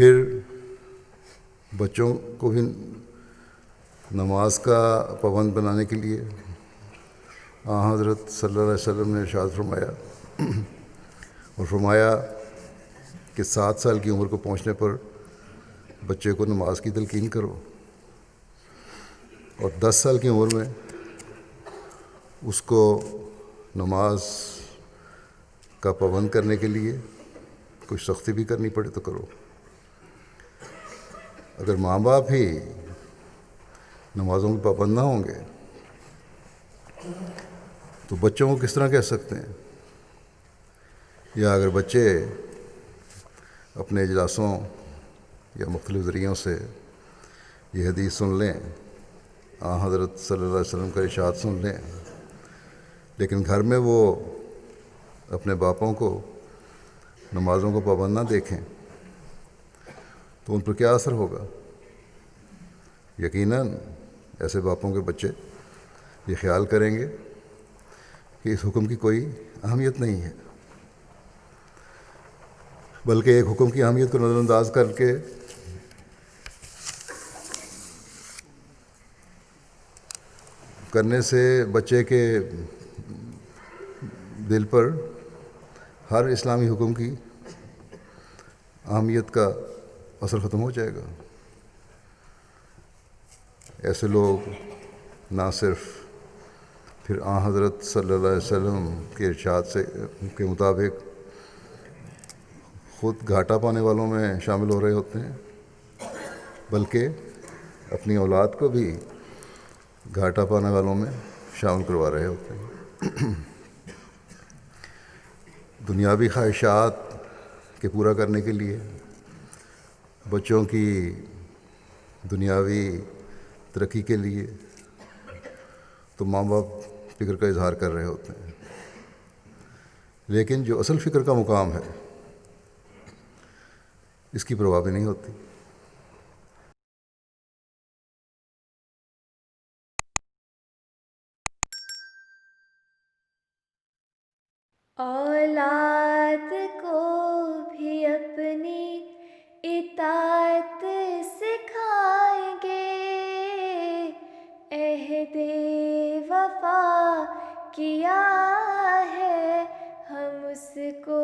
پھر بچوں کو بھی نماز کا پابند بنانے کے لیے حضرت صلی اللہ علیہ وسلم نے ارشاد فرمایا اور فرمایا کہ 7 سال کی عمر کو پہنچنے پر بچے کو نماز کی تلقین کرو، اور 10 سال کی عمر میں اس کو نماز کا پابند کرنے کے لیے کچھ سختی بھی کرنی پڑے تو کرو۔ اگر ماں باپ ہی نمازوں کے پابند نہ ہوں گے تو بچوں کو کس طرح کہہ سکتے ہیں؟ یا اگر بچے اپنے اجلاسوں یا مختلف ذریعوں سے یہ حدیث سن لیں، حضرت صلی اللہ علیہ وسلم کا ارشاد سن لیں، لیکن گھر میں وہ اپنے باپوں کو نمازوں کو پابند نہ دیکھیں تو ان پر کیا اثر ہوگا؟ یقیناً ایسے باپوں کے بچے یہ خیال کریں گے کہ اس حکم کی کوئی اہمیت نہیں ہے، بلکہ ایک حکم کی اہمیت کو نظر انداز کر کے کرنے سے بچے کے دل پر ہر اسلامی حکم کی اہمیت کا اثر ختم ہو جائے گا۔ ایسے لوگ نہ صرف پھر حضرت صلی اللہ علیہ وسلم کے ارشاد کے مطابق خود گھاٹا پانے والوں میں شامل ہو رہے ہوتے ہیں، بلکہ اپنی اولاد کو بھی گھاٹا پانے والوں میں شامل کروا رہے ہوتے ہیں۔ دنیاوی خواہشات کے پورا کرنے کے لیے بچوں کی دنیاوی ترقی کے لیے تو ماں باپ فکر کا اظہار کر رہے ہوتے ہیں، لیکن جو اصل فکر کا مقام ہے اس کی پرواہ بھی نہیں ہوتی۔ اولاد کو بھی اپنی اطاعت سکھائیں گے، عہد وفا کیا ہے ہم اس کو